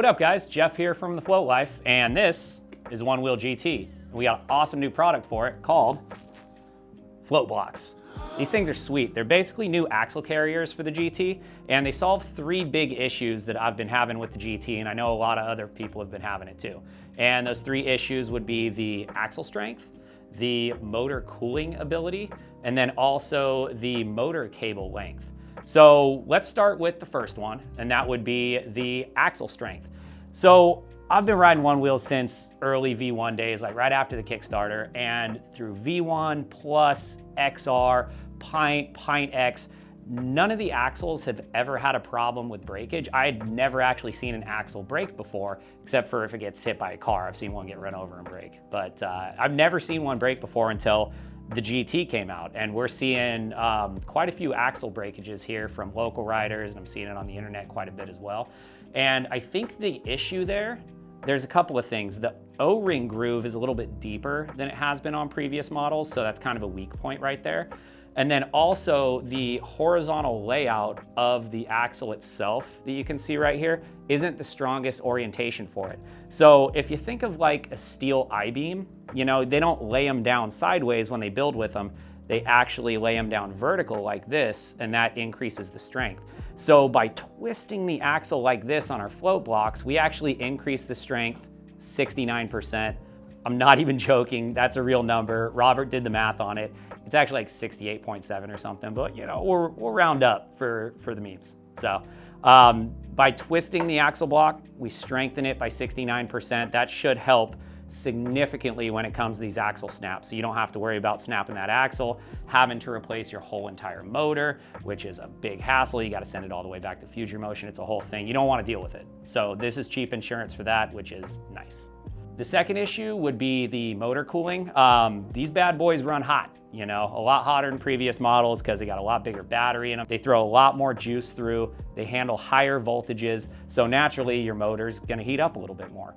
what up guys? Jeff here from TheFloatLife, and this is One Wheel GT. We got an awesome new product for it called float blocks. These things are sweet. They're basically new axle carriers for the GT, and they solve three big issues that I've been having with the GT, and I know a lot of other people have been having it too. And those three issues would be the axle strength, the motor cooling ability, and then also the motor cable length. So let's start with the first one, and that would be the axle strength. So I've been riding one wheel since early V1 days, like right after the Kickstarter, and through V1 plus XR, Pint X, none of the axles have ever had a problem with breakage. I had never actually seen an axle break before, except for if it gets hit by a car. I've seen one get run over and break, but I've never seen one break before until the GT came out, and we're seeing quite a few axle breakages here from local riders, and I'm seeing it on the internet quite a bit as well. And I think the issue there's a couple of things. The O-ring groove is a little bit deeper than it has been on previous models, so that's kind of a weak point right there. And then also the horizontal layout of the axle itself that you can see right here isn't the strongest orientation for it. So if you think of like a steel I-beam, you know, they don't lay them down sideways when they build with them. They actually lay them down vertical like this, and that increases the strength. So by twisting the axle like this on our float blocks, we actually increase the strength 69%. I'm not even joking, that's a real number. Robert did the math on it. It's actually like 68.7 or something, but you know, we'll round up for the memes. So by twisting the axle block, we strengthen it by 69%. That should help significantly when it comes to these axle snaps. So you don't have to worry about snapping that axle, having to replace your whole entire motor, which is a big hassle. You got to send it all the way back to Future Motion. It's a whole thing. You don't want to deal with it. So this is cheap insurance for that, which is nice. The second issue would be the motor cooling. These bad boys run hot, you know, a lot hotter than previous models because they got a lot bigger battery in them. They throw a lot more juice through. They handle higher voltages. So naturally your motor's gonna heat up a little bit more.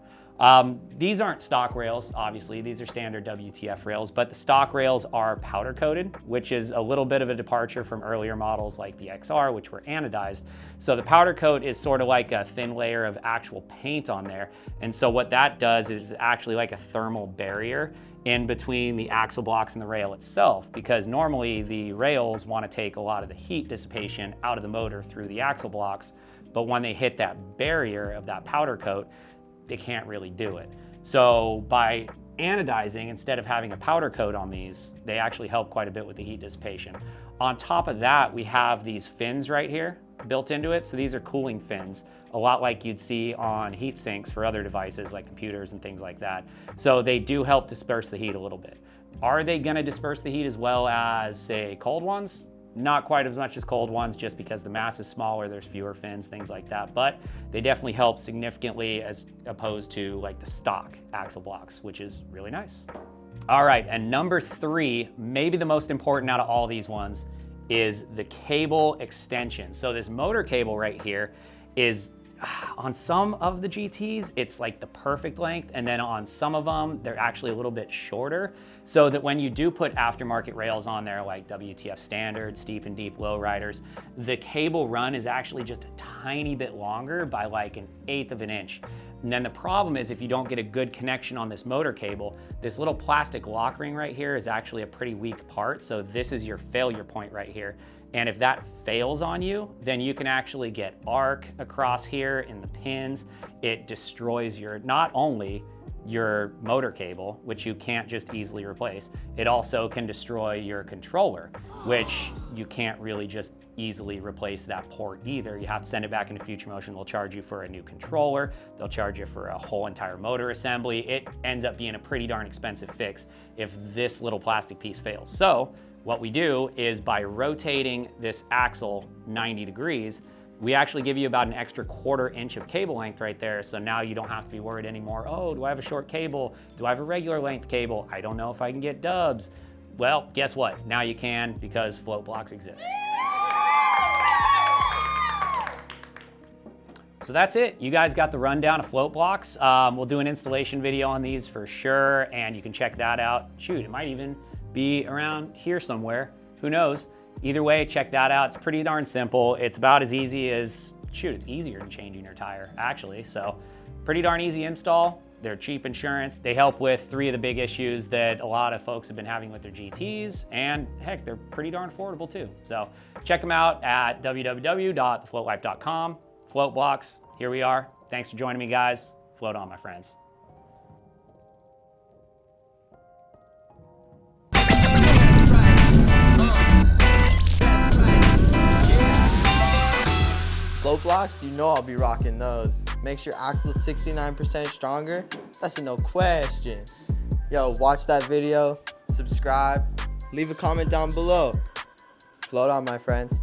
These aren't stock rails, obviously. These are standard WTF rails, but the stock rails are powder coated, which is a little bit of a departure from earlier models like the XR, which were anodized. So the powder coat is sort of like a thin layer of actual paint on there. And so what that does is actually like a thermal barrier in between the axle blocks and the rail itself, because normally the rails want to take a lot of the heat dissipation out of the motor through the axle blocks, but when they hit that barrier of that powder coat, they can't really do it. So by anodizing, instead of having a powder coat on these, they actually help quite a bit with the heat dissipation. On top of that, we have these fins right here built into it. So these are cooling fins, a lot like you'd see on heat sinks for other devices like computers and things like that. So they do help disperse the heat a little bit. Are they gonna disperse the heat as well as, say, cold ones? Not quite as much as cold ones, just because the mass is smaller, there's fewer fins, things like that, but they definitely help significantly as opposed to like the stock axle blocks, which is really nice. All right, and number three, maybe the most important out of all these ones, is the cable extension. So this motor cable right here is, on some of the GTs, it's like the perfect length, and then on some of them, they're actually a little bit shorter, so that when you do put aftermarket rails on there, like WTF standard, steep and deep low riders, the cable run is actually just a tiny bit longer by like 1/8 of an inch. And then the problem is if you don't get a good connection on this motor cable, this little plastic lock ring right here is actually a pretty weak part, so this is your failure point right here. And if that fails on you, then you can actually get arc across here in the pins. It destroys not only your motor cable, which you can't just easily replace, it also can destroy your controller, which you can't really just easily replace that port either. You have to send it back into Future Motion. They'll charge you for a new controller. They'll charge you for a whole entire motor assembly. It ends up being a pretty darn expensive fix if this little plastic piece fails. So what we do is by rotating this axle 90 degrees, we actually give you about an extra 1/4 inch of cable length right there. So now you don't have to be worried anymore. Oh, do I have a short cable? Do I have a regular length cable? I don't know if I can get dubs. Well, guess what? Now you can, because float blocks exist. So that's it. You guys got the rundown of float blocks. We'll do an installation video on these for sure, and you can check that out. Shoot, it might even be around here somewhere. Who knows? Either way, check that out. It's pretty darn simple. It's about as easy as shoot, it's easier than changing your tire, actually. So pretty darn easy install. They're cheap insurance. They help with 3 of the big issues that a lot of folks have been having with their GTs, and heck, they're pretty darn affordable too. So check them out at www.thefloatlife.com. Float blocks, here we are. Thanks for joining me, guys. Float on, my friends. Float blocks, you know I'll be rocking those. Makes your axle 69% stronger. That's a no question. Yo, watch that video, subscribe, leave a comment down below. Float on, my friends.